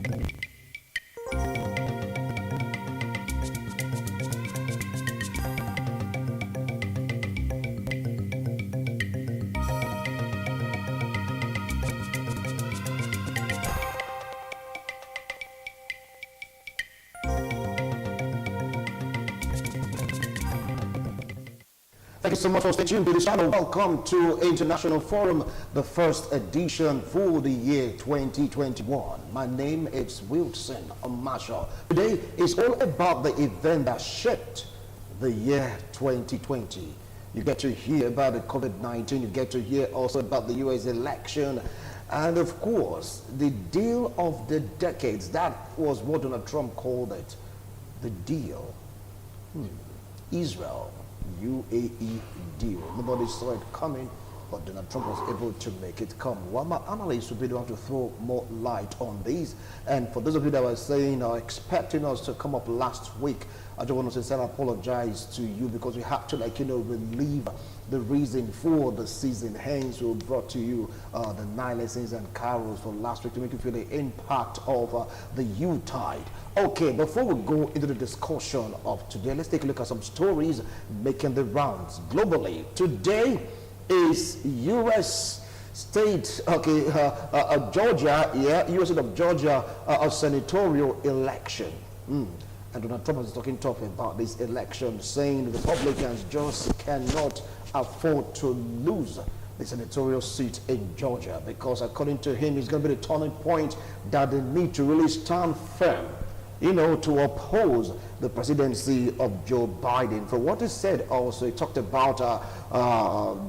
Thank you so much for staying tuned to the channel. Welcome to International Forum, the first edition for the year 2021. My name is Wilson Marshall. Today is all about the event that shaped the year 2020. You get to hear about the COVID-19, you get to hear also about the US election, and of course, the deal of the decades. That was what Donald Trump called it, the deal. Israel UAE deal. Nobody saw it coming, but Donald Trump was able to make it come. Well, my analysts will be the one to throw more light on these. And for those of you that were saying or expecting us to come up last week, I just want to say I apologize to you because we have to relieve the reason for the season. Hence, we brought to you the 9 lessons and carols for last week to make you feel the impact of the Yuletide. Okay, before we go into the discussion of today, let's take a look at some stories making the rounds globally. Today is U.S. state, Georgia, U.S. state of Georgia, a senatorial election. And Donald Trump is talking tough about this election, saying Republicans just cannot afford to lose the senatorial seat in Georgia because, according to him, it's going to be the turning point that they need to really stand firm, to oppose the presidency of Joe Biden. For what he said also, he talked about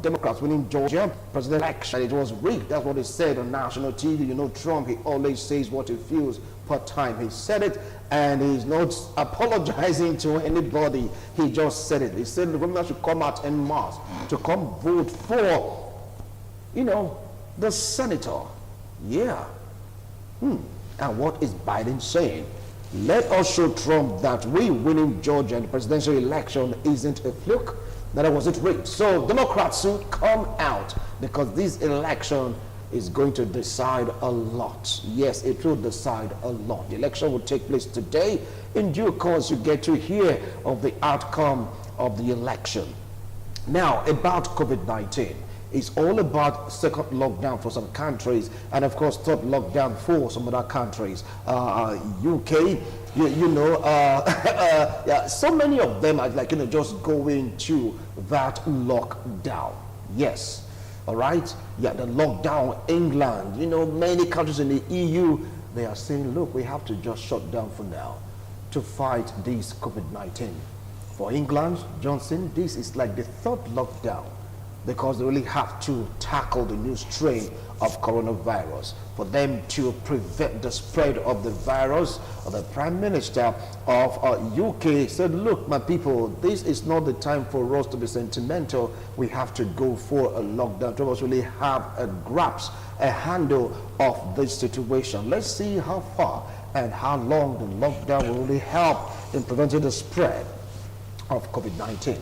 Democrats winning Georgia presidential election. It was rigged. That's what he said on national TV. Trump, he always says what he feels per time. He said it, and he's not apologizing to anybody. He just said it. He said the women should come out en masse to come vote for, the senator. Yeah. And what is Biden saying? Let us show Trump that we winning Georgia in the presidential election isn't a fluke, that it wasn't rigged. So Democrats should come out because this election is going to decide a lot. Yes, it will decide a lot. The election will take place today. In due course, you get to hear of the outcome of the election. Now, about COVID-19. It's all about second lockdown for some countries, and of course third lockdown for some other countries. UK, so many of them are just going to that lockdown. Yes, all right. Yeah, the lockdown. England, many countries in the EU, they are saying, look, we have to just shut down for now to fight this COVID-19. For England, Johnson, this is like the third lockdown, because they really have to tackle the new strain of coronavirus. For them to prevent the spread of the virus, the Prime Minister of UK said, look, my people, this is not the time for us to be sentimental. We have to go for a lockdown to really have a grasp, a handle of this situation. Let's see how far and how long the lockdown will really help in preventing the spread of COVID-19.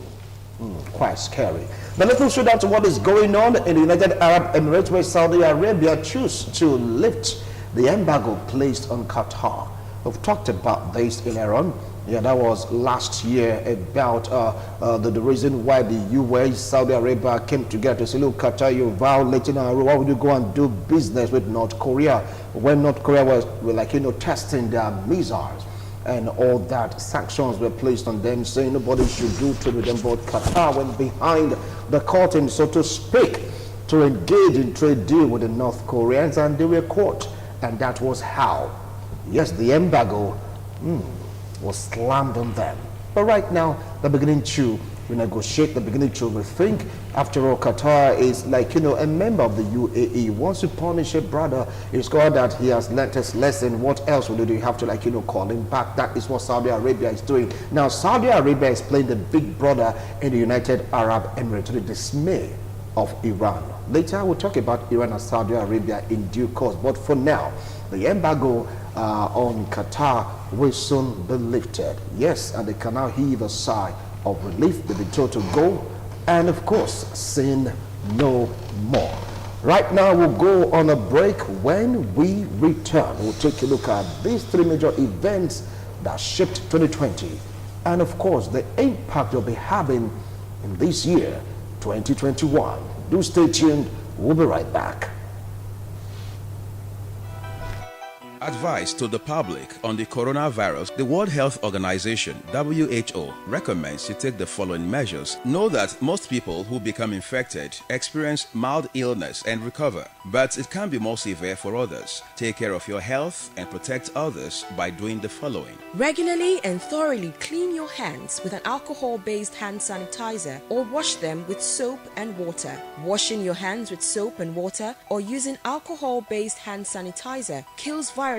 Quite scary. But let's show down to what is going on in the United Arab Emirates, where Saudi Arabia choose to lift the embargo placed on Qatar. We've talked about this in Iran. Yeah, that was last year about the reason why the US, Saudi Arabia came together to say, look, Qatar, you're violating our rule. Why would you go and do business with North Korea when North Korea was testing their missiles? And all that sanctions were placed on them, saying nobody should do trade with them. But Qatar went behind the curtain, so to speak, to engage in trade deal with the North Koreans, and they were caught. And that was how, yes, the embargo was slammed on them. But right now, they're beginning to renegotiate, they're beginning to rethink. After all, Qatar is a member of the UAE. Once you punish a brother, it's called that he has learnt his lesson. What else will you do? You have to call him back. That is what Saudi Arabia is doing. Now, Saudi Arabia is playing the big brother in the United Arab Emirates to the dismay of Iran. Later, we'll talk about Iran and Saudi Arabia in due course. But for now, the embargo on Qatar will soon be lifted. Yes, and they can now heave a sigh of relief. They've been told to go, and of course, sin no more. Right now, we'll go on a break. When we return, we'll take a look at these three major events that shaped 2020 and, of course, the impact they'll be having in this year, 2021. Do stay tuned. We'll be right back. Advice to the public on the coronavirus. The World Health Organization, WHO, recommends you take the following measures. Know that most people who become infected experience mild illness and recover, but it can be more severe for others. Take care of your health and protect others by doing the following. Regularly and thoroughly clean your hands with an alcohol-based hand sanitizer or wash them with soap and water. Washing your hands with soap and water or using alcohol-based hand sanitizer kills viruses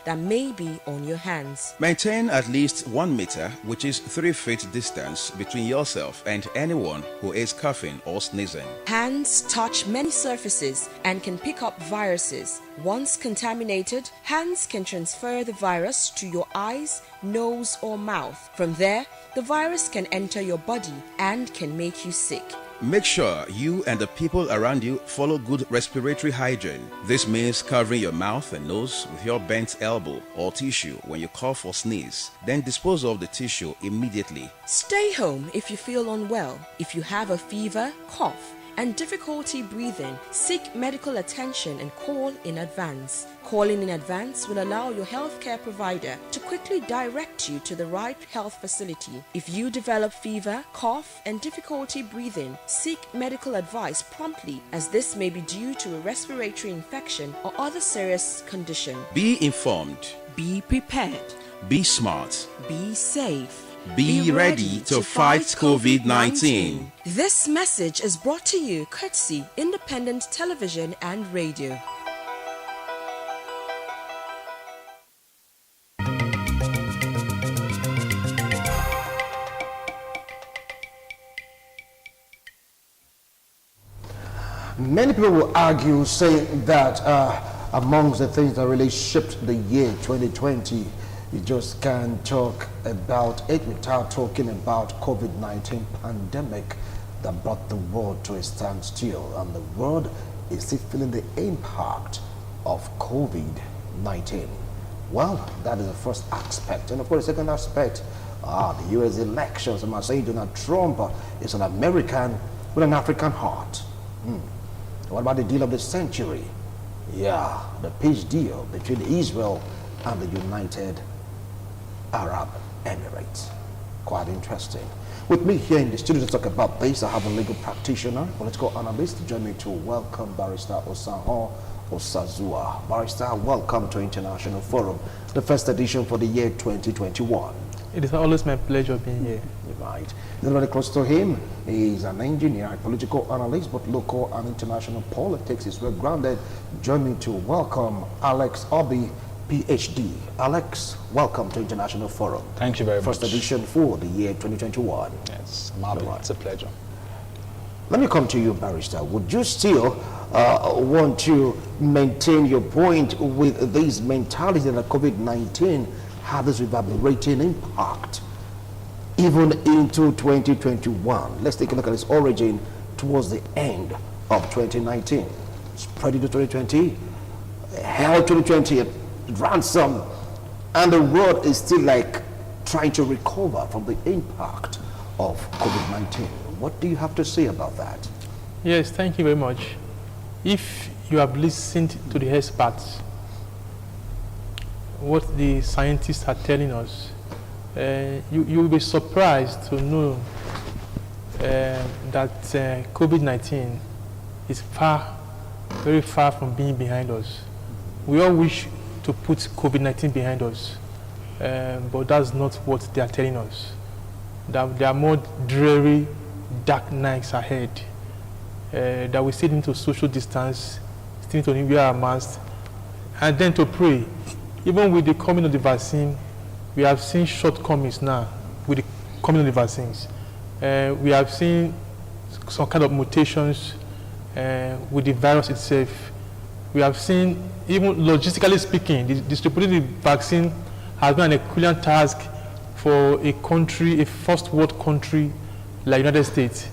that may be on your hands. Maintain at least 1 meter, which is 3 feet distance between yourself and anyone who is coughing or sneezing. Hands touch many surfaces and can pick up viruses. Once contaminated, hands can transfer the virus to your eyes, nose, or mouth. From there, the virus can enter your body and can make you sick. Make sure you and the people around you follow good respiratory hygiene. This means covering your mouth and nose with your bent elbow or tissue when you cough or sneeze. Then dispose of the tissue immediately. Stay home if you feel unwell. If you have a fever, cough, and difficulty breathing, seek medical attention and call in advance. Calling in advance will allow your healthcare provider to quickly direct you to the right health facility. If you develop fever, cough, and difficulty breathing, seek medical advice promptly, as this may be due to a respiratory infection or other serious condition. Be informed. Be prepared. Be smart. Be safe. Be ready to fight COVID-19. This message is brought to you courtesy Independent Television and Radio. Many people will argue, saying that amongst the things that really shaped the year 2020, you just can't talk about it without talking about COVID-19 pandemic that brought the world to a standstill, and the world is still feeling the impact of COVID-19. Well, that is the first aspect, and of course the second aspect, the U.S. elections. I'm not saying Donald Trump is an American with an African heart. What about the deal of the century? Yeah, the peace deal between Israel and the United Arab Emirates. Quite interesting. With me here in the studio to talk about this, I have a legal practitioner, political analyst to join me to welcome Barrister Osaho Osazua. Barrister, welcome to International Forum, the first edition for the year 2021. It is always my pleasure being here. You're right. Very close to him, he is an engineer, a political analyst, but local and international politics is well grounded. Join me to welcome Alex Obi, PhD. Alex, welcome to International Forum. Thank you very much. First edition for the year 2021. Yes, Marvin, it's a pleasure. Let me come to you, Barrister. Would you still want to maintain your point with this mentality that COVID-19 had this reverberating impact even into 2021? Let's take a look at its origin towards the end of 2019. Spread into 2020, held 2020 ransom, and the world is still like trying to recover from the impact of COVID-19. What do you have to say about that? Yes, thank you very much. If you have listened to the experts, what the scientists are telling us, you will be surprised to know that COVID-19 is very far from being behind us. We all wish to put COVID-19 behind us, but that's not what they are telling us. That there are more dreary, dark nights ahead, that we still need to social distance, still need to wear our masks, and then to pray. Even with the coming of the vaccine, we have seen shortcomings now with the coming of the vaccines. We have seen some kind of mutations with the virus itself. We have seen, even logistically speaking, distributing the vaccine has been an Herculean task for a country, a first world country like the United States.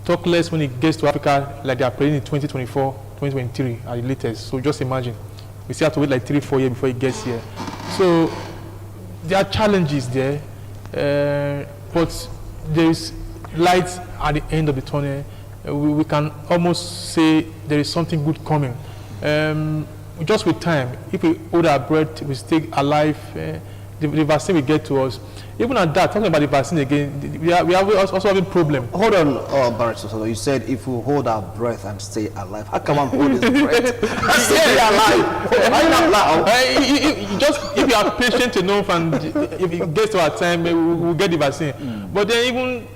Talk less when it gets to Africa, like they are praying in 2024 2023 at the latest. So just imagine, we still have to wait like 3-4 years before it gets here. So there are challenges there, but there is light at the end of the tunnel. We can almost say there is something good coming. Just with time, if we hold our breath, we stay alive, the vaccine will get to us. Even at that, talking about the vaccine again, we are also having problem. Hold on, Barrister. So you said if we hold our breath and stay alive, how can one hold his breath and stay alive? Why not now? Just if you are patient enough and if it gets to our time, we'll get the vaccine. But then even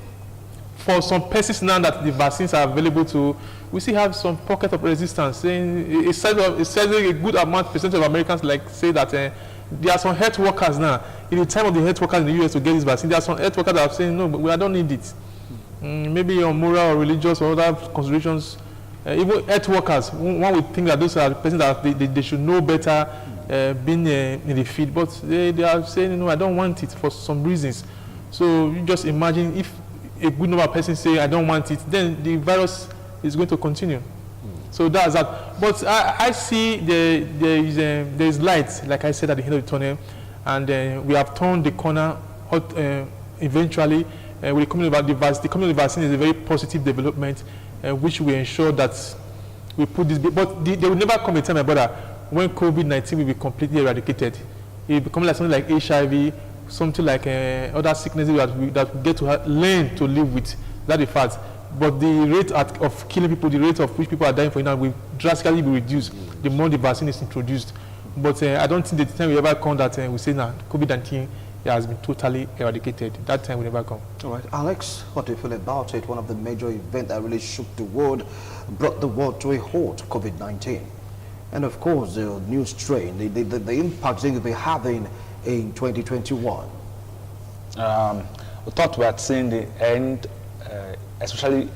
for some persons now that the vaccines are available to, we still have some pocket of resistance. Saying it says a good percentage of Americans say that there are some health workers now. In the time of the health workers in the US to get this vaccine, there are some health workers that are saying no, but I don't need it. Maybe on moral or religious or other considerations. Even health workers, one would think that those are the persons that they should know better being in the field, but they are saying no, I don't want it for some reasons. So you just imagine if a good number of persons say I don't want it, then the virus is going to continue. So that's that. But I see there is light, like I said, at the end of the tunnel, and we have turned the corner eventually. With the coming of the vaccine is a very positive development, which will ensure that we put this. But there will never come a time, my brother, when COVID-19 will be completely eradicated. It will become like something like HIV, something like other sicknesses that we get to learn to live with. That's the fact. But the rate of killing people, the rate of which people are dying for now will drastically be reduced the more the vaccine is introduced. But I don't think the time will ever come that we say now COVID-19 has been totally eradicated. That time will never come. All right, Alex, what do you feel about it? One of the major events that really shook the world, brought the world to a halt, COVID-19. And of course, the new strain, the impact it will be having in 2021. We thought we had seen the end, especially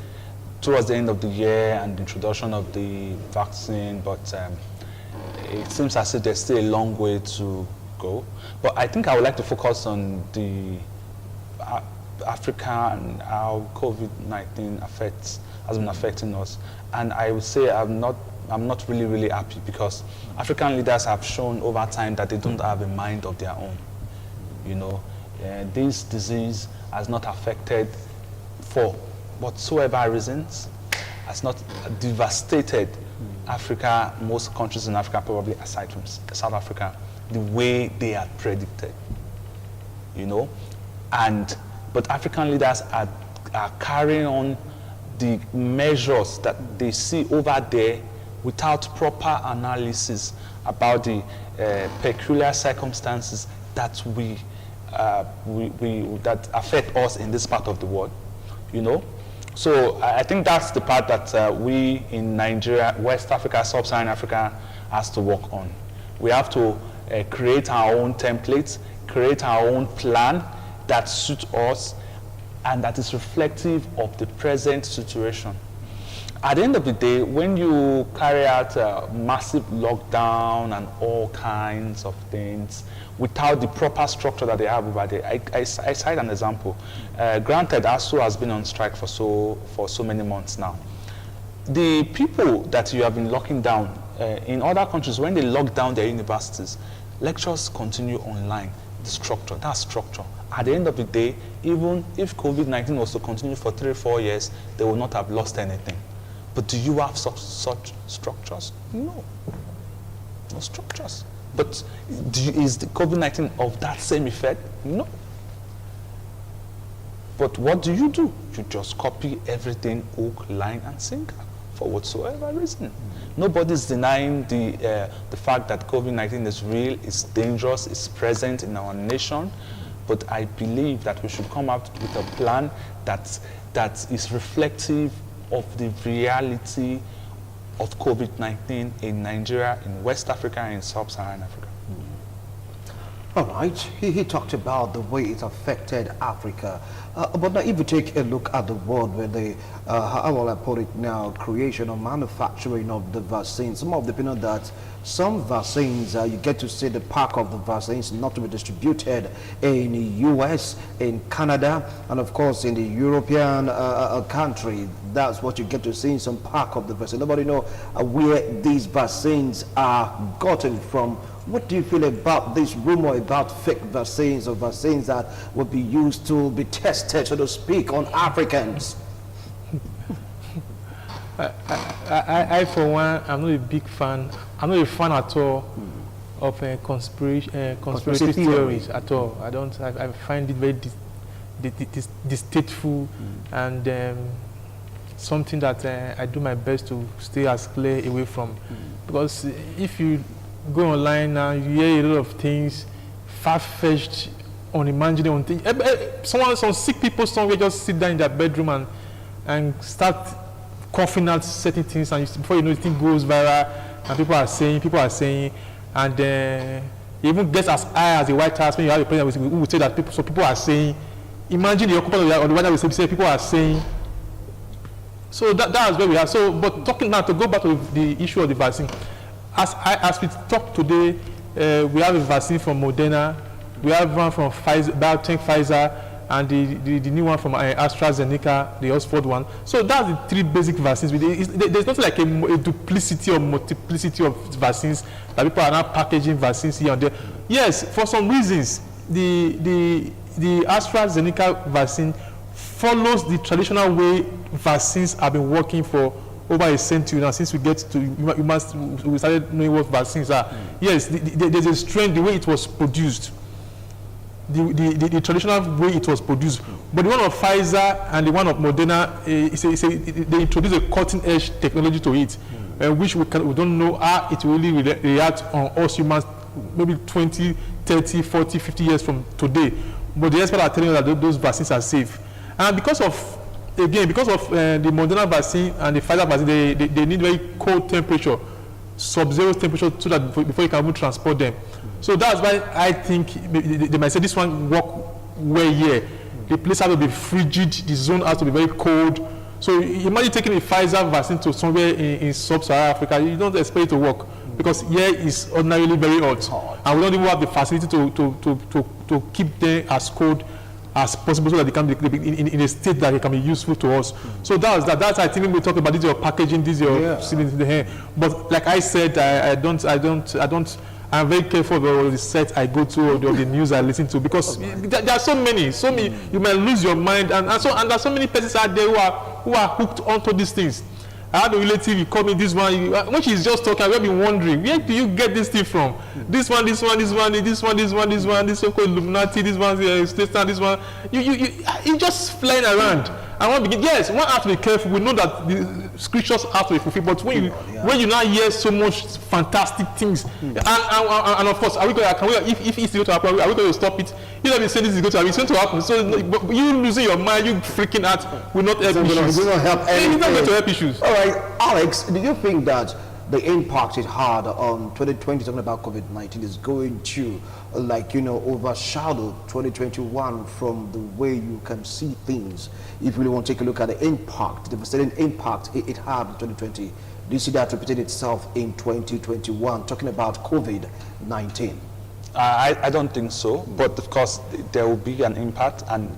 towards the end of the year and the introduction of the vaccine, but it seems as if there's still a long way to go. But I think I would like to focus on the Africa and how COVID-19 has been affecting us. And I would say I'm not really happy, because African leaders have shown over time that they don't have a mind of their own. You know, this disease has not affected, for whatsoever reasons, has not devastated Africa, most countries in Africa, probably aside from South Africa, the way they had predicted. You know, but African leaders are carrying on the measures that they see over there without proper analysis about the peculiar circumstances that that affect us in this part of the world. You know, so I think that's the part that we in Nigeria, West Africa, Sub-Saharan Africa has to work on. We have to create our own templates, create our own plan that suits us and that is reflective of the present situation. At the end of the day, when you carry out a massive lockdown and all kinds of things without the proper structure that they have over there, I cite an example. Granted, ASU has been on strike for so many months now. The people that you have been locking down in other countries, when they lock down their universities, lectures continue online. The structure, that structure. At the end of the day, even if COVID-19 was to continue for 3-4 years, they will not have lost anything. But do you have such structures? No. No structures. But is the COVID-19 of that same effect? No. But what do? You just copy everything, hook, line, and sinker, for whatsoever reason. Nobody's denying the fact that COVID-19 is real, it's dangerous, it's present in our nation. But I believe that we should come out with a plan that is reflective of the reality of COVID-19 in Nigeria, in West Africa, and in Sub-Saharan Africa. All right, he talked about the way it affected Africa. But now if you take a look at the world where the, how will I put it now, creation or manufacturing of the vaccines, some of the opinion that some vaccines, you get to see the pack of the vaccines not to be distributed in the US, in Canada, and of course in the European country. That's what you get to see in some pack of the vaccine. Nobody know where these vaccines are gotten from. What do you feel about this rumor about fake vaccines or vaccines that will be used to be tested, so to speak, on Africans? I for one, I'm not a big fan. I'm not a fan at all of conspiracy theories at all. I find it very distasteful and something that I do my best to stay as clear away from. Because if you go online now, you hear a lot of things, far-fetched, unimaginable things. Some sick people somewhere just sit down in their bedroom and start coughing out certain things, and before you know, the thing goes viral, and people are saying, and it even gets as high as the White House when you have a president who would say that people are saying. Imagine the occupant of the White House will say people are saying. So that's where we are. So, but talking now, to go back to the issue of the vaccine, as we talk today, we have a vaccine from Moderna, we have one from Pfizer, and the new one from AstraZeneca, the Oxford one. So that's the three basic vaccines. There's not like a duplicity or multiplicity of vaccines that people are now packaging vaccines here and there. Yes, for some reasons, the AstraZeneca vaccine follows the traditional way vaccines have been working for over a century now. Since we started knowing what vaccines are. Yes, there's a strain, the way it was produced. The traditional way it was produced, but the one of Pfizer and the one of Moderna, they introduced a cutting-edge technology to it, which we don't know how it will really react on us humans, maybe 20, 30, 40, 50 years from today. But the experts are telling us that those vaccines are safe, and because of the Moderna vaccine and the Pfizer vaccine, they need very cold temperature, sub-zero temperature, so that before you can even transport them. So that's why I think they might say this one work well here. The place has to be frigid, the zone has to be very cold. So imagine taking a Pfizer vaccine to somewhere in sub-Saharan Africa, you don't expect it to work because here is ordinarily very hot. And we don't even have the facility to keep them as cold as possible so that they can be in a state that it can be useful to us. So that's I think when we talk about this your packaging, this your sealing in the hair. But like I said, I'm very careful about the sites I go to or the news I listen to, because there are so many. You might lose your mind, and there's so many persons out there who are hooked onto these things. I had a relative, he called me this one, when she's just talking, I've been wondering, where do you get this thing from? This one, this so-called Illuminati, this one, this one. You just flying around. I want to begin. Yes, one has to be careful. We know that the scriptures have to be fulfilled, but when you now hear so much fantastic things, and of course, are we going to, if it's going to happen, are we going to stop it? You know, we say this is going to happen. It's going to happen. So you losing your mind, you freaking out, will not help issues. It will not help anything. It's not going to help issues. All right, Alex, do you think that the impact it had on 2020, talking about COVID-19, is going to, overshadow 2021 from the way you can see things? If you really want to take a look at the impact, the devastating impact it had in 2020, do you see that repeating itself in 2021, talking about COVID-19? I don't think so, but of course there will be an impact, and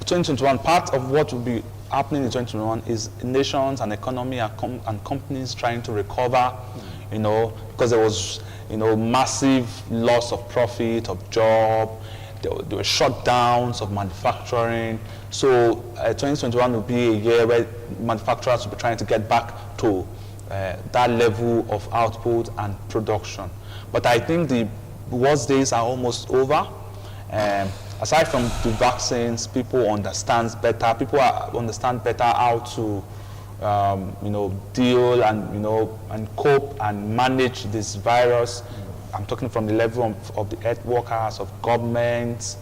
2021, part of what will be happening in 2021 is nations and economy and companies trying to recover, because there was, massive loss of profit, of job, there were shutdowns of manufacturing. So 2021 will be a year where manufacturers will be trying to get back to that level of output and production. But I think the worst days are almost over. Aside from the vaccines, people understand better. People understand better how to, deal and cope and manage this virus. I'm talking from the level of the health workers, of governments.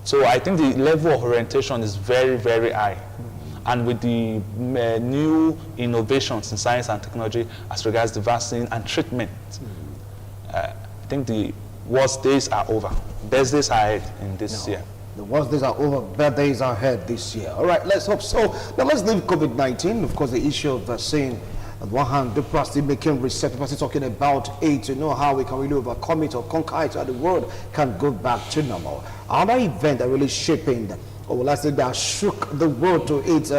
So I think the level of orientation is very, very high. And with the new innovations in science and technology as regards the vaccine and treatment, I think the worst days are over. Best days are ahead in this year. The worst days are over, bad days are ahead this year. All right, let's hope so. Now let's leave COVID-19, of course, the issue of vaccine. On one hand, the still making research, people still talking about it to know how we can really overcome it or conquer it so that the world can go back to normal. Another event that really shaping, or will I say that shook the world to its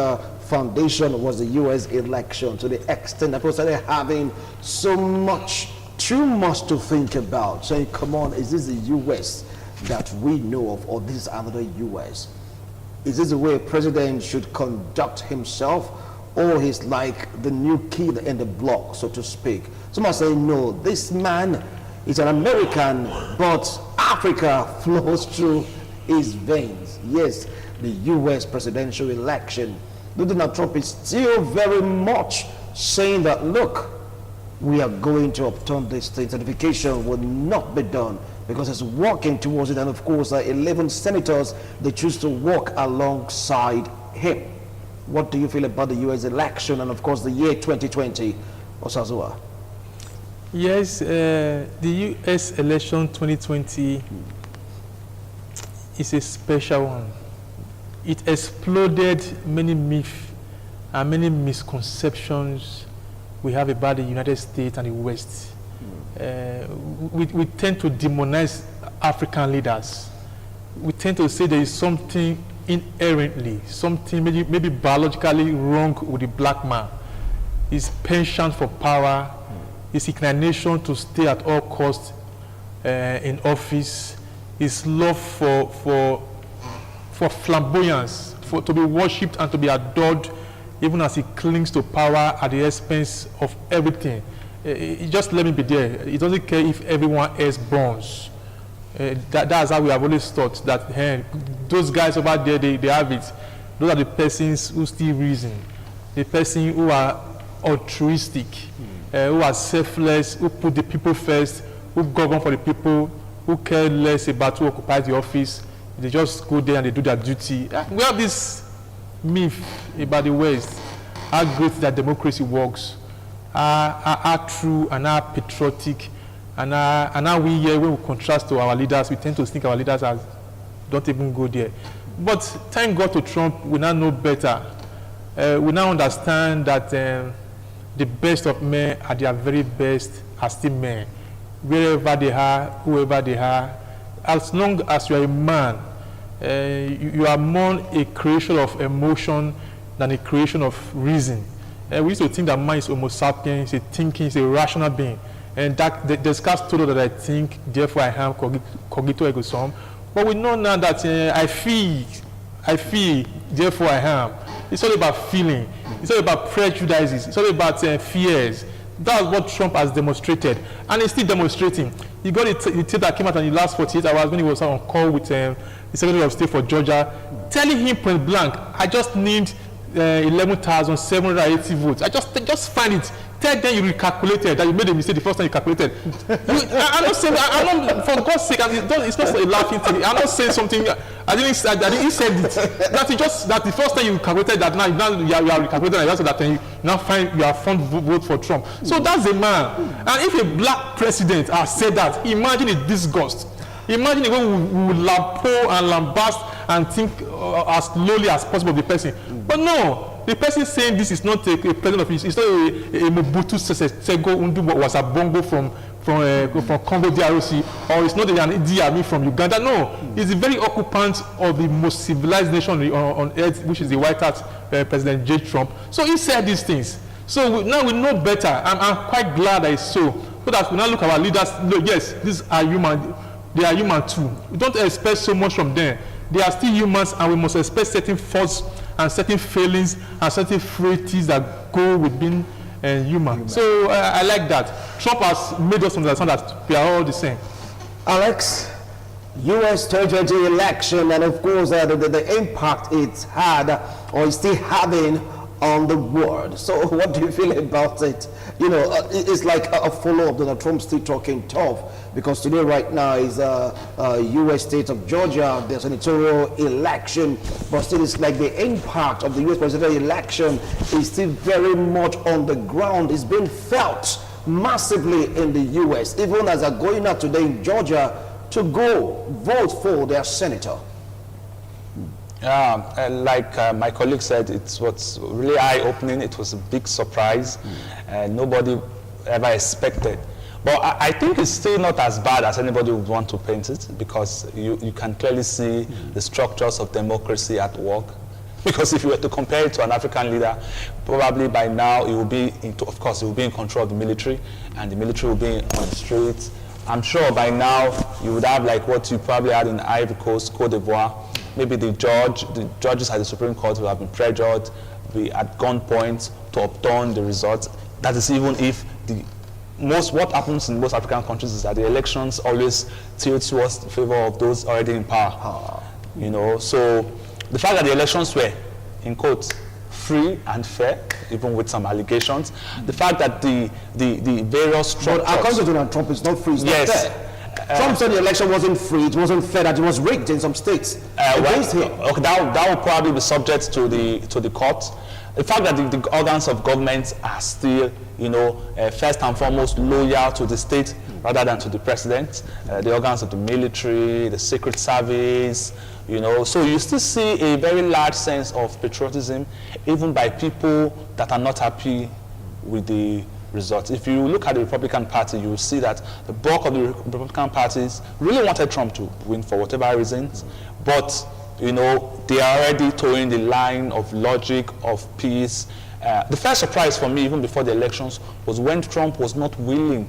foundation was the US election, to the extent that people started having so much, too much to think about, saying, come on, is this the US that we know of, or this is another US? Is this the way a president should conduct himself, or he's like the new kid in the block, so to speak? Some are saying, no, this man is an American, but Africa flows through his veins. Yes, the US presidential election. Donald Trump is still very much saying that, look, we are going to upturn this thing. Certification will not be done, because it's working towards it. And of course, 11 senators, they choose to work alongside him. What do you feel about the US election and of course the year 2020, Osazua? Yes, the US election 2020 is a special one. It exploded many myths and many misconceptions we have about the United States and the West. We tend to demonize African leaders. We tend to say there is something inherently, something maybe biologically wrong with the black man. His penchant for power, his inclination to stay at all costs in office, his love for flamboyance, to be worshipped and to be adored, even as he clings to power at the expense of everything. Just let me be there. He doesn't care if everyone else burns. That's how we have always thought that, hey, those guys over there, they have it. Those are the persons who still reason, the persons who are altruistic, who are selfless, who put the people first, who govern for the people, who care less about who occupies the office. They just go there and they do their duty. We have this myth about the West, how great that democracy works, how true and how patriotic, and how we here, when we contrast to our leaders, we tend to think our leaders don't even go there. But thank God to Trump, we now know better. We now understand that the best of men at their very best are still men. Wherever they are, whoever they are, as long as you are a man, you are more a creation of emotion than a creation of reason. We used to think that man is Homo sapiens, he's a thinking, he's a rational being. And that Descartes told us that I think, therefore I am, cogito ergo sum. But we know now that I feel, therefore I am. It's all about feeling. It's all about prejudices. It's all about fears. That's what Trump has demonstrated. And he's still demonstrating. You got the tape that came out in the last 48 hours when he was on call with the Secretary of State for Georgia, telling him point blank, I just need 11,780 votes. I just find it. Tell them you recalculated, that you made a mistake the first time you calculated. I'm not saying, for God's sake, it's not a laughing thing. I'm not saying something, I didn't say it. That the first time you calculated that now you are recalculating, and that's that you now find you have found vote for Trump. So that's a man. And if a black president has said that, imagine the disgust. Imagine the way we would lampoon and lambast and think as lowly as possible of the person. But no. The person saying this is not a president of his, it's not a Mobutu Sese Undu Wasabongo from Congo DRC, or it's not an Idi Amin from Uganda. No, he's the very occupant of the most civilized nation on earth, which is the White House, President J. Trump. So he said these things. So now we know better. I'm quite glad that it's so that we now look at our leaders. Look, yes, these are human. They are human too. We don't expect so much from them. They are still humans, and we must expect certain faults and certain failings and certain frailties that go with being human. So I like that. Trump has made us understand that we are all the same. Alex, US 2020 election, and of course the impact it's had or is still having on the world. So what do you feel about it? You know, it's like a follow-up. Donald Trump still talking tough, because today right now is US state of Georgia, the senatorial election, but still it's like the impact of the US presidential election is still very much on the ground. It's being felt massively in the U.S., even as they're going out today in Georgia to go vote for their senator. Like my colleague said, it was really eye-opening. It was a big surprise. Nobody ever expected. But I think it's still not as bad as anybody would want to paint it, because you can clearly see the structures of democracy at work. Because if you were to compare it to an African leader, probably by now it will be, of course, it will be in control of the military, and the military will be on the streets. I'm sure by now you would have like what you probably had in Ivory Coast, Cote d'Ivoire. Maybe the judges at the Supreme Court will have been pressured, be at gunpoint to upturn the results. That is even if what happens in most African countries is that the elections always tilt towards the favor of those already in power. You know, so the fact that the elections were, in quotes, free and fair, even with some allegations, the fact that the various structures... But according to Donald Trump, it's not free, it's not fair. Trump said the election wasn't free, it wasn't fair, that it was rigged in some states. Against him. Okay, that will probably be subject to the court. The fact that the organs of government are still, you know, first and foremost loyal to the state rather than to the president, the organs of the military, the Secret Service, you know, so you still see a very large sense of patriotism, even by people that are not happy with the results. If you look at the Republican Party, you will see that the bulk of the Republican parties really wanted Trump to win for whatever reasons, but you know, they are already towing the line of logic, of peace. The first surprise for me, even before the elections, was when Trump was not willing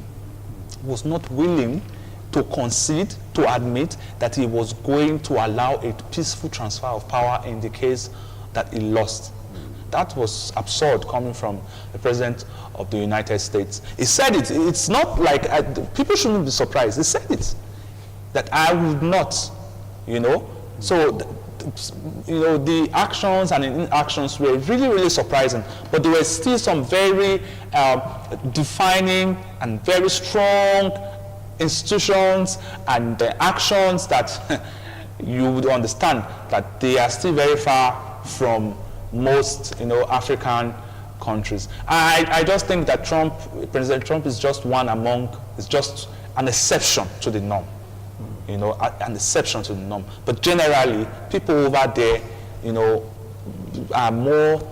to concede, to admit that he was going to allow a peaceful transfer of power in the case that he lost. That was absurd coming from the President of the United States. He said it. It's not like, people shouldn't be surprised. He said it, that I would not, you know. So, you know, the actions and inactions were really, really surprising. But there were still some very defining and very strong institutions and actions that you would understand that they are still very far from most, you know, African countries. I just think that President Trump is just is just an exception to the norm. You know, an exception to the norm. But generally, people over there, you know, are more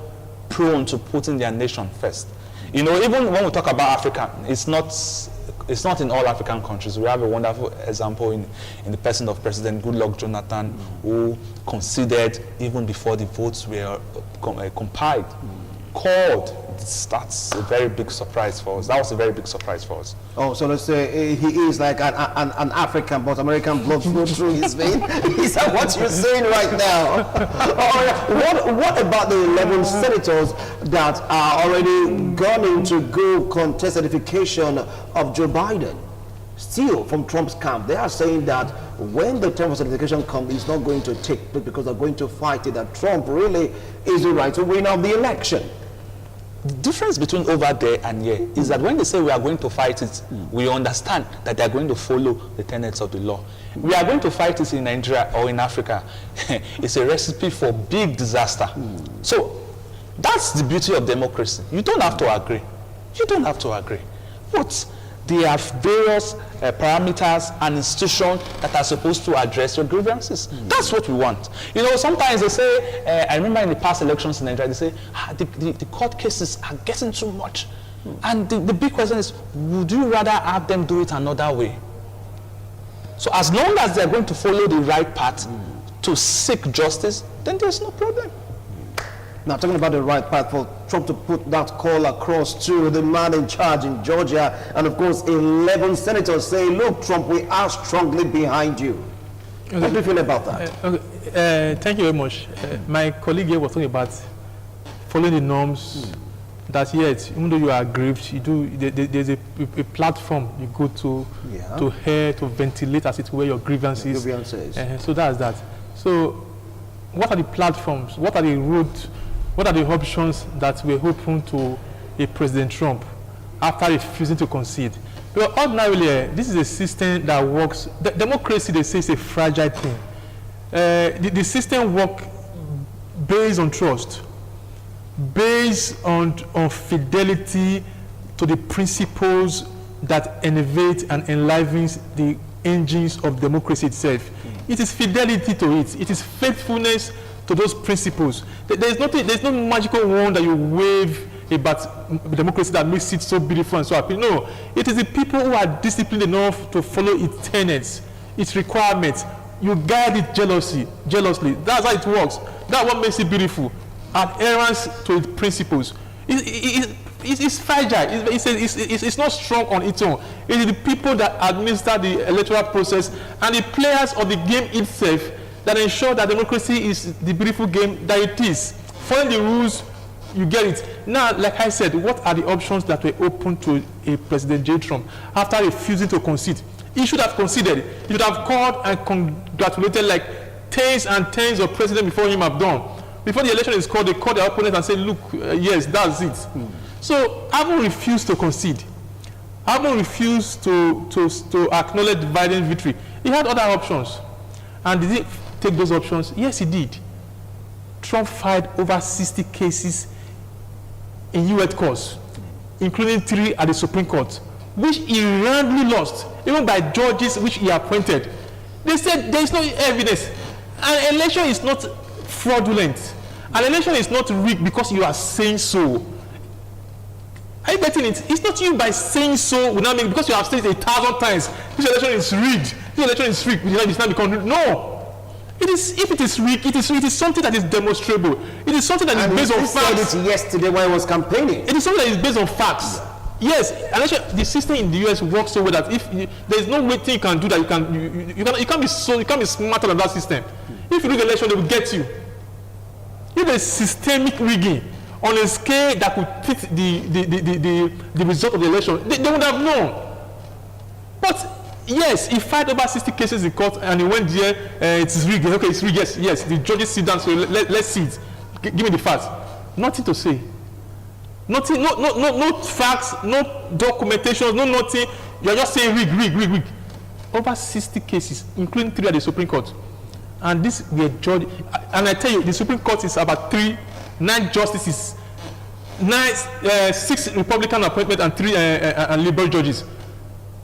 prone to putting their nation first. You know, even when we talk about Africa, it's not in all African countries. We have a wonderful example in the person of President Goodluck Jonathan, who conceded even before the votes were compiled, called. That's a very big surprise for us. That was a very big surprise for us. Oh, so let's say he is like an African, but American blood flow through his vein. Is that what you're saying right now? What about the 11 senators that are already going to go contest certification of Joe Biden? Still, from Trump's camp, they are saying that when the term of certification comes, it's not going to take place because they're going to fight it, that Trump really is the right to win of the election. The difference between over there and here is that when they say we are going to fight it, we understand that they are going to follow the tenets of the law. We are going to fight it in Nigeria or in Africa. It's a recipe for big disaster. So that's the beauty of democracy. You don't have to agree. You don't have to agree. But there are various parameters and institutions that are supposed to address your grievances. That's what we want. You know, sometimes they say, I remember in the past elections in Nigeria, they say, the court cases are getting too much. And the big question is, would you rather have them do it another way? So as long as they're going to follow the right path to seek justice, then there's no problem. Now, talking about the right path for Trump to put that call across to the man in charge in Georgia, and of course 11 senators say, look, Trump, we are strongly behind you. Okay. What do you feel about that? Thank you very much. My colleague here was talking about following the norms, that yet, even though you are aggrieved, there's a platform you go to hear, to ventilate as it were your grievances. So that's that. So what are the platforms, what are the roads, what are the options that were open to a President Trump after refusing to concede? Well, ordinarily, this is a system that works. Democracy, they say, is a fragile thing. The system works based on trust, based on fidelity to the principles that elevate and enlivens the engines of democracy itself. It is fidelity to it. It is faithfulness to those principles. There's no magical wand that you wave about democracy that makes it so beautiful and so happy. No, it is the people who are disciplined enough to follow its tenets, its requirements. You guide it jealously. That's how it works. That's what makes it beautiful. Adherence to its principles. It's fragile. It's not strong on its own. It is the people that administer the electoral process and the players of the game itself that ensure that democracy is the beautiful game that it is. Following the rules, you get it. Now, like I said, what are the options that were open to a President J. Trump after refusing to concede? He should have conceded. He should have called and congratulated like tens and tens of presidents before him have done. Before the election is called, they call their opponents and say, look, yes, that's it. So, having refused to concede, having refused to acknowledge Biden's victory, he had other options. And did he take those options? Yes, he did. Trump filed over 60 cases in U.S. courts, including 3 at the Supreme Court, which he roundly lost, even by judges which he appointed. They said there is no evidence. An election is not fraudulent. An election is not rigged because you are saying so. Are you getting it? It's not you by saying so will not make, because you have said it 1,000 times, this election is rigged. This election is rigged. It's not become rigged. No. It is, if it is rigged, it is something that is demonstrable. It is something that is based on facts. Said it yesterday when he was campaigning. It is something that is based on facts. Yes, and actually, the system in the US works so well that if there is no way thing you can do that, you can't be smarter than that system. If you rig election, they will get you. If there is systemic rigging on a scale that could fit the result of the election, they would have known. But yes, he filed over 60 cases in court, and he went there. It is rigged. Okay, it's rigged. Yes. The judges sit down. So let's see it. Give me the facts. Nothing to say. Nothing. No facts. No documentation. No nothing. You are just saying rig. Over 60 cases, including 3 at the Supreme Court, and this were judged. And I tell you, the Supreme Court is about 9 justices, 6 Republican appointments, and 3 and liberal judges.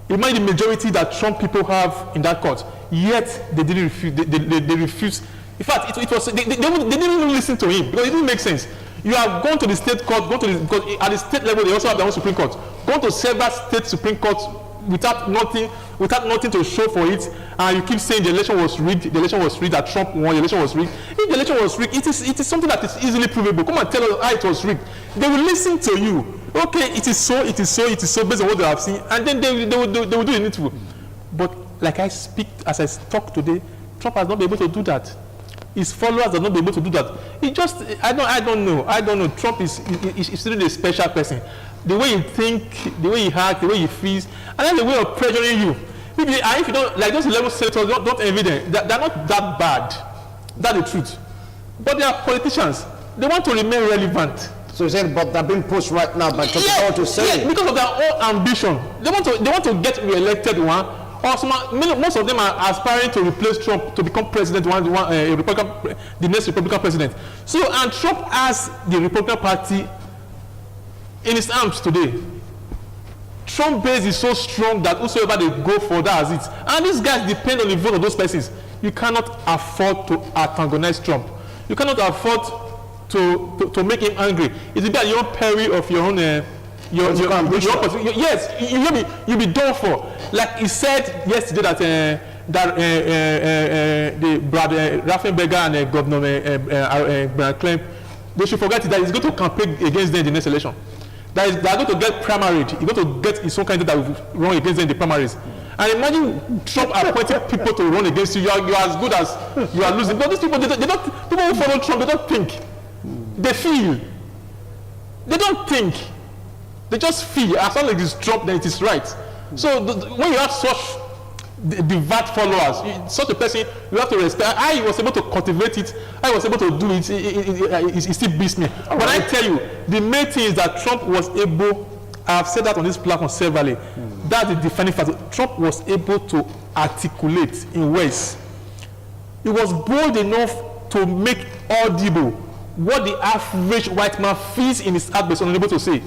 Imagine the majority that Trump people have in that court, yet they didn't refuse. They refused. In fact, it was they didn't even listen to him because it didn't make sense. You have gone to the state court, because at the state level they also have their own Supreme Court. Gone to several state Supreme Courts without nothing to show for it, and you keep saying the election was rigged, that Trump won, the election was rigged. If the election was rigged, it is something that is easily provable. Come and tell us how it was rigged. They will listen to you. Okay, it is so, based on what they have seen, and then they will do the needful. But like as I talk today, Trump has not been able to do that. His followers have not been able to do that. I don't know. Trump is really a special person. The way he thinks, the way he acts, the way he feels, and then the way of pressuring you. If you don't, like those 11 senators, don't envy them. They're not that bad. That's the truth. But they are politicians. They want to remain relevant. So you said, but they're being pushed right now by Trump to say. Yes, because of their own ambition. They want to get re-elected one. Most of them are aspiring to replace Trump to become president, the next Republican president. So, and Trump has the Republican Party in his arms today. Trump base is so strong that whosoever they go for, that is it. And these guys depend on the vote of those persons. You cannot afford to antagonize Trump. You cannot afford to make him angry. It's at your own peril of your own. Yes, you'll be done for. Like he said yesterday that the Brad Raffensperger and Governor Brian Kemp, they should forget that he's going to campaign against them in the next election. They are going to get primaried. He's going to get his own candidate that will run against them in the primaries. And imagine Trump appointing people to run against you. You are as good as you are losing. But these people, people who follow Trump, they don't think. They feel. They don't think. They just feel. As long as it's Trump, then it is right. So when you have such devout followers, such a person, you have to respect. How he was able to cultivate it, how he was able to do it, it still beats me. But right. I tell you, the main thing is that Trump was able, I've said that on this platform severally, that's the defining factor. Trump was able to articulate in ways. He was bold enough to make audible what the average white man feels in his heart but is unable to say.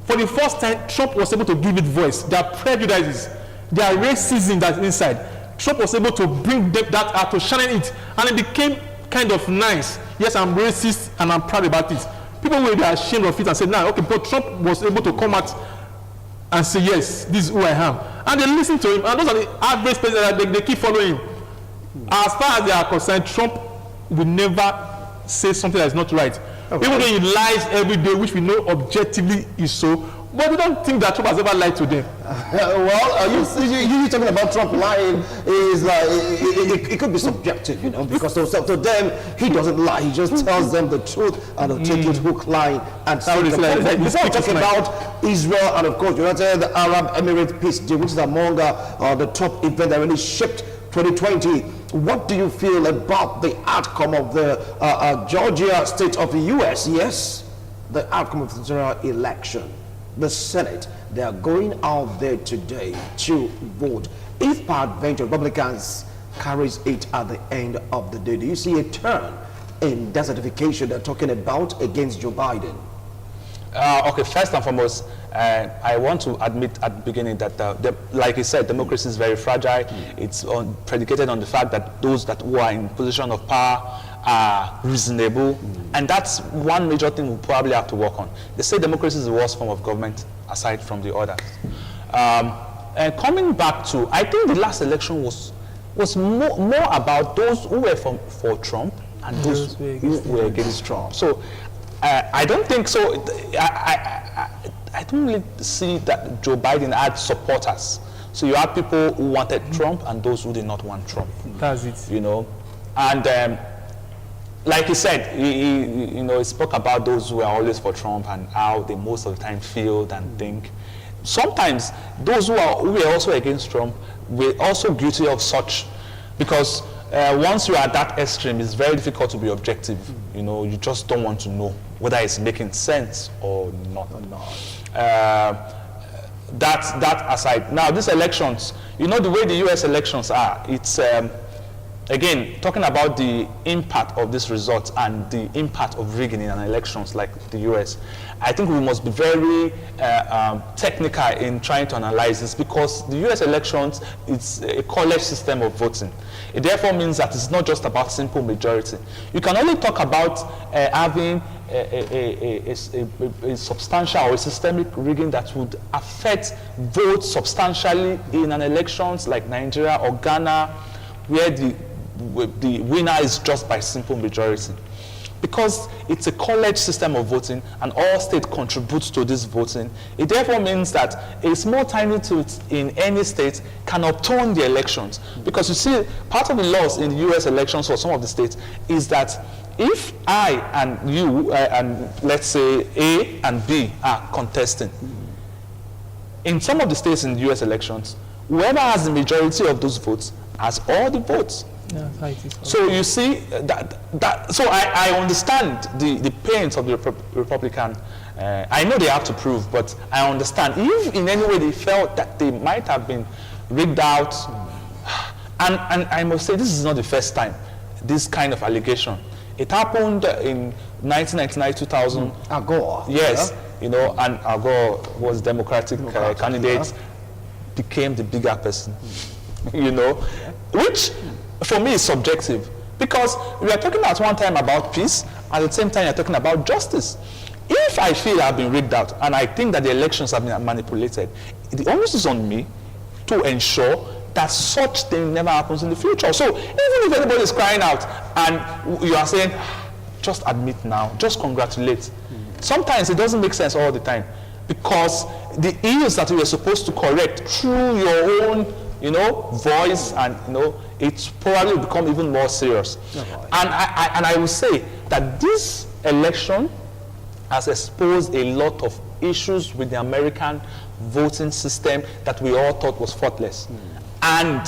For the first time, Trump was able to give it voice. Their prejudices, their racism that's inside, Trump was able to bring that out, to shine it, and it became kind of nice. Yes, I'm racist and I'm proud about it. People were ashamed of it and said, "Nah, okay," but Trump was able to come out and say, "Yes, this is who I am." And they listen to him, and those are the average people that they keep following him. As far as they are concerned, Trump will never say something that is not right. Okay. Even though he lies every day, which we know objectively is so, but we don't think that Trump has ever lied to them. You talking about Trump lying is like, it could be subjective, you know, because to them, he doesn't lie. He just tells them the truth and they'll take it hook, line, and sinker. Before we talk about Israel and, of course, United Arab Emirates peace deal, which is among the top event that really shaped 2020. What do you feel about the outcome of the Georgia state of the U.S.? Yes, the outcome of the general election. The Senate, they are going out there today to vote. If peradventure Republicans carries it at the end of the day, do you see a turn in that certification they're talking about against Joe Biden? Okay, first and foremost, I want to admit at the beginning that, like you said, democracy is very fragile. It's predicated on the fact that those who are in position of power are reasonable, and that's one major thing we'll probably have to work on. They say democracy is the worst form of government aside from the others. And coming back to, I think the last election was more about those who were for Trump and those who were against Trump. So I don't think so. I don't really see that Joe Biden had supporters. So you have people who wanted Trump and those who did not want Trump. That's it. You know, and like he said, he spoke about those who are always for Trump and how they most of the time feel and think. Sometimes those who are also against Trump were also guilty of such, because once you are at that extreme, it's very difficult to be objective. You know, you just don't want to know whether it's making sense or not. That aside, now these elections, you know, the way the U.S. elections are, it's again talking about the impact of this result and the impact of rigging in an elections like the U.S. I think we must be very technical in trying to analyze this, because the U.S. elections, it's a college system of voting. It therefore means that it's not just about simple majority. You can only talk about having a substantial or a systemic rigging that would affect votes substantially in an elections like Nigeria or Ghana, where the winner is just by simple majority. Because it's a college system of voting and all states contribute to this voting, it therefore means that a small tiny tilt in any state can upturn the elections. Because you see, part of the laws in the US elections for some of the states is that if I and you, and let's say A and B are contesting, in some of the states in the US elections, whoever has the majority of those votes has all the votes. Yeah, so you see so I understand the pains of the Republican. I know they have to prove, but I understand if in any way they felt that they might have been rigged out. And I must say, this is not the first time this kind of allegation. It happened in 1999, 2000. Al Gore. Yes, you know, and Al Gore was Democratic candidate, became the bigger person, you know, which for me is subjective, because we are talking at one time about peace, at the same time you're talking about justice. If I feel I've been rigged out and I think that the elections have been manipulated, the onus is on me to ensure that such thing never happens in the future. So even if anybody is crying out and you are saying, just admit now, just congratulate. Sometimes it doesn't make sense all the time, because the ills that you were supposed to correct through your own, you know, voice, and you know, it's probably become even more serious. And I will say that this election has exposed a lot of issues with the American voting system that we all thought was faultless. And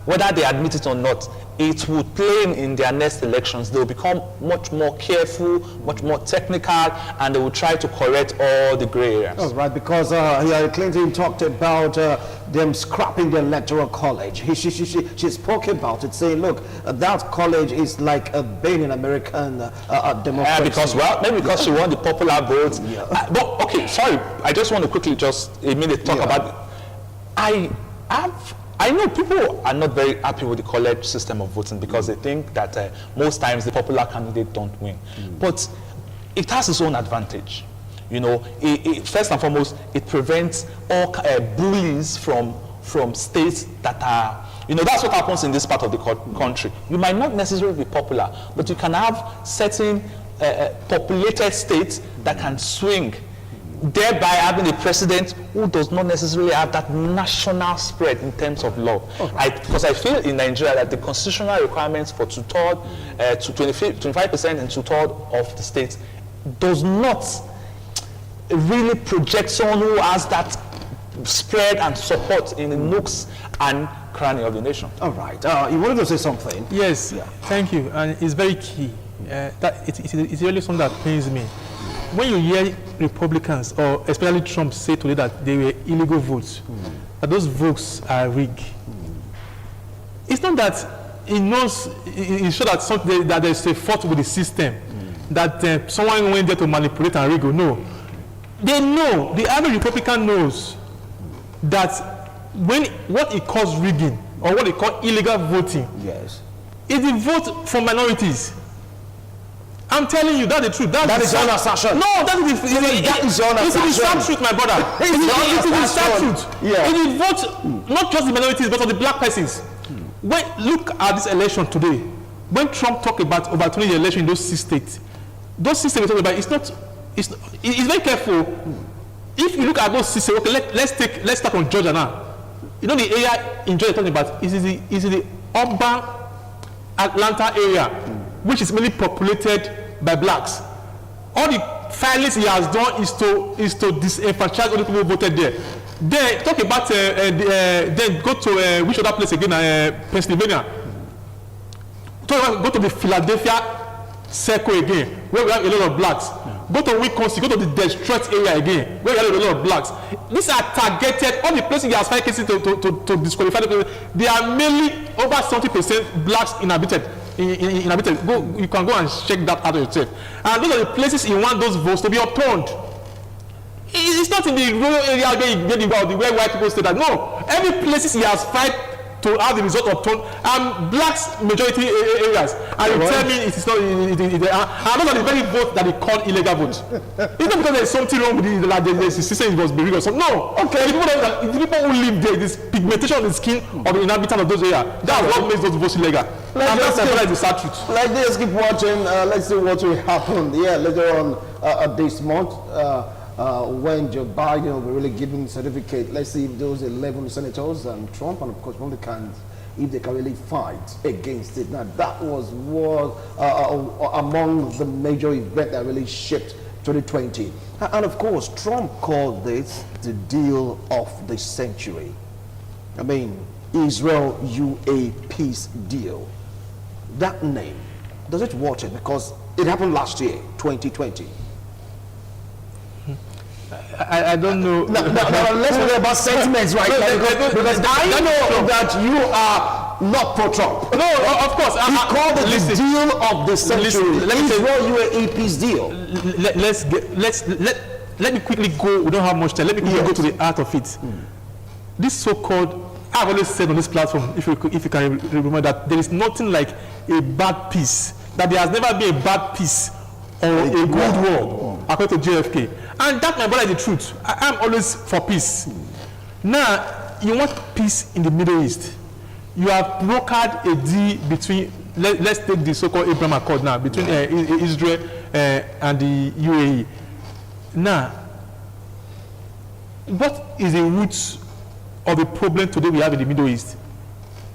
whether they admit it or not, it would play in their next elections. They will become much more careful, much more technical, and they will try to correct all the gray areas. Oh, right, because Hillary Clinton talked about them scrapping the electoral college. She spoke about it, saying, look, that college is like a bane in American democracy. Because, well, maybe because she won the popular vote. Yeah. But, okay, sorry, I just want to quickly just a minute talk about it. I know people are not very happy with the college system of voting because they think that most times the popular candidate don't win. But it has its own advantage. You know, first and foremost, it prevents all bullies from states that are, you know, that's what happens in this part of the country. You might not necessarily be popular, but you can have certain populated states that can swing, thereby having a president who does not necessarily have that national spread in terms of law. Because I feel in Nigeria that the constitutional requirements for two-thirds to 25% and two-thirds of the states does not really project someone who has that spread and support in the nooks and cranny of the nation. All right. You wanted to say something? Yes, thank you. And it's very key. It's really something that pains me. When you hear Republicans, or especially Trump, say today that they were illegal votes, that those votes are rigged, it's not that he knows, he's sure that there's a fault with the system, that someone went there to manipulate and rig. No. They know, the average Republican knows that what he calls rigging, or what he call illegal voting, Yes. is the vote for minorities. I'm telling you, that's the truth. That is your assertion. No, that is your it's the sad truth, my brother. It is the sad truth. Yeah. It is vote, not just the minorities, but for the black persons. When look at this election today, when Trump talked about overturning the election in those 6 states we're talking about, it's very careful. If you look at those 6 states, okay, let's start on Georgia now. You know the area in Georgia talking about is the urban Atlanta area, which is mainly populated by blacks. All the filings he has done is to disenfranchise all the people who voted there. Then talk about then go to which other place again? Pennsylvania. Go to the Philadelphia circle again, where we have a lot of blacks. Go to Wisconsin, go to the Detroit area again, where we have a lot of blacks. These are targeted, all the places he has filed cases to disqualify the people, they are mainly over 70% blacks inhabited. You can go and check that out yourself. And those are the places he wants those votes to be upturned. It's not in the rural area where white people say that. No, every places he has filed to have the result upturned blacks majority areas. And you tell me it is not. And those are the very votes that he call illegal votes. It's not because there is something wrong with the system was being or something. No, okay. The people who live there, this pigmentation of the skin of the inhabitants of those areas, that's what makes those votes illegal. And that's the sad truth. Let's keep watching. Let's see what will happen. Later on this month. When Joe Biden will be really giving the certificate, let's see if those 11 senators and Trump and of course Republicans, if they can really fight against it. Now that was among the major events that really shaped 2020. And of course Trump called this the deal of the century. I mean, Israel-UAE peace deal. That name, does it watch it? Because it happened last year, 2020. I don't know. Now, let's talk about sentiments right now. Because I know that you are not pro-Trump. No, of course. He called it the deal of the century. Israel-UAE peace deal. Let me quickly go. We don't have much time. Let me quickly go to the heart of it. This so-called, I've always said on this platform, if you can remember, that there is nothing like a bad peace. That there has never been a bad peace or a good war, according to JFK. And that, my brother, is the truth. I'm always for peace. Now, you want peace in the Middle East. You have brokered a deal between, let's take the so-called Abraham Accord now, between Israel and the UAE. Now, what is the root of the problem today we have in the Middle East?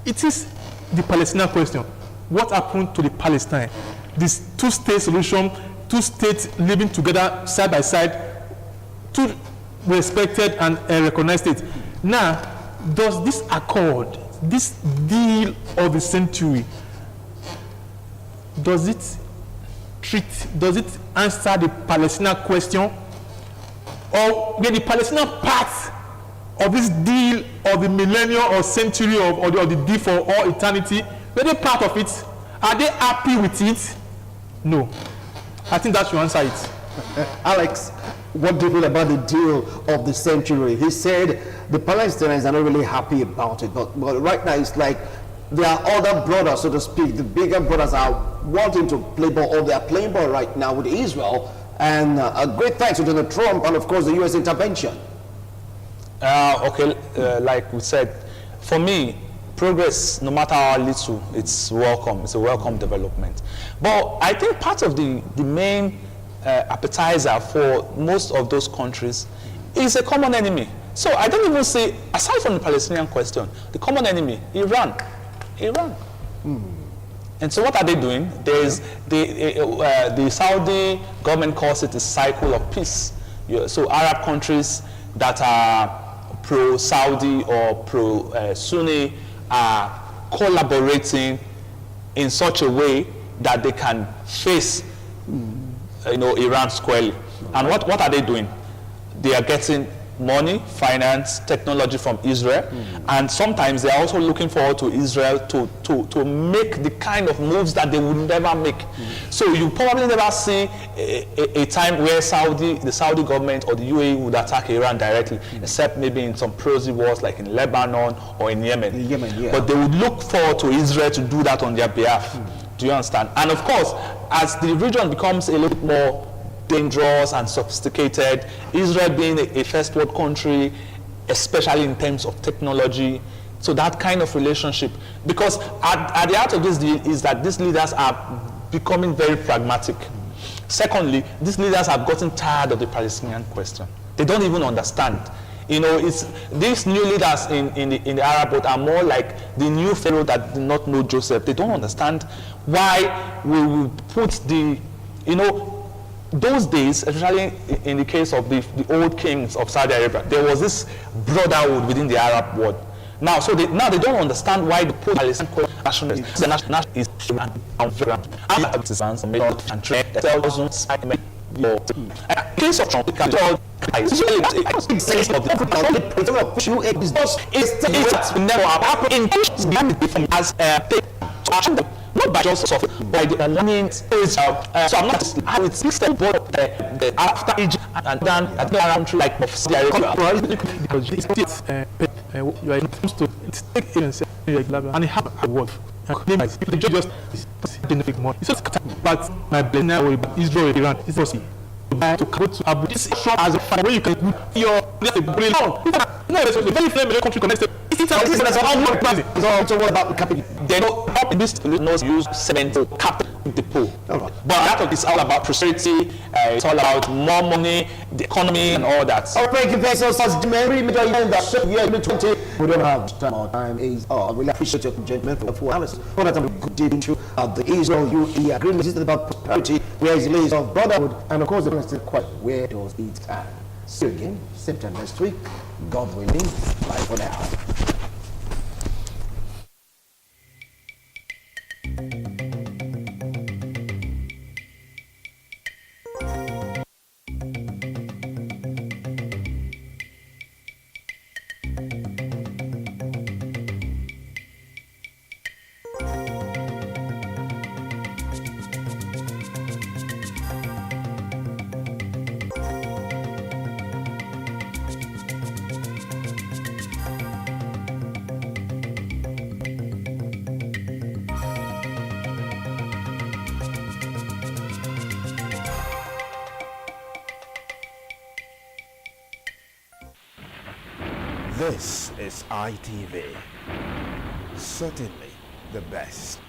It is the Palestinian question. What happened to the Palestine? This two-state solution, two states living together side by side, two respected and recognized states. Now, does this accord this deal of the century, does it answer the Palestinian question, or the Palestinian part of this deal of the millennium or century or the deal for all eternity? Were they part of it? Are they happy with it? No. I think that should answer it. Alex, what do you feel about the deal of the century? He said the Palestinians are not really happy about it, but right now it's like there are other brothers, so to speak. The bigger brothers are wanting to play ball, or they are playing ball right now with Israel. And a great thanks to Donald Trump and, of course, the U.S. intervention. Like we said, for me, progress, no matter how little, it's welcome. It's a welcome development. But I think part of the main appetizer for most of those countries is a common enemy. So I don't even say, aside from the Palestinian question, the common enemy, Iran. And so what are they doing? There's the Saudi government calls it a cycle of peace. So Arab countries that are pro-Saudi or pro-Sunni are collaborating in such a way that they can face Iran squarely. And what are they doing? They are getting money, finance, technology from Israel, and sometimes they are also looking forward to Israel to make the kind of moves that they would never make. So you probably never see a time where the Saudi government or the UAE would attack Iran directly, except maybe in some prosy wars like in Lebanon or in Yemen. But they would look forward to Israel to do that on their behalf. Do you understand? And of course, as the region becomes a little more dangerous and sophisticated, Israel being a first world country, especially in terms of technology, so that kind of relationship, because at the heart of this deal is that these leaders are becoming very pragmatic. Secondly, these leaders have gotten tired of the Palestinian question. They don't even understand. It's these new leaders in the Arab world are more like the new Pharaoh that did not know Joseph. They don't understand why we will put those days, especially in the case of the old kings of Saudi Arabia, there was this brotherhood within the Arab world. Now they don't understand why the Palestinian nationalists, the national is and trade thousands case of Trump, it's never happened as not by just software, by the learning stage. So I'm not. I would still both after Egypt and then I think around country like Saudi Arabia. Because you are supposed to take it and say and have a word. They just benefit more. It's just but my blessing now with Israel, Iran, it's also to go to Abu. This shop as a fire where you can put your no, it's a very friendly country connected. It's also what about the capital? They know up this knows use cement to cap the pool. But that is all about prosperity. It's all about more money, the economy, and all that. We don't have time. Our time is. I really appreciate your gentlemen for analysis. For that, I'm good into the Israel-UAE agreement. This is about prosperity, where it lays of brotherhood, and of course, the point is still quite where does it stand. See you again, September next week. God willing. Bye for now. This is ITV. Certainly the best.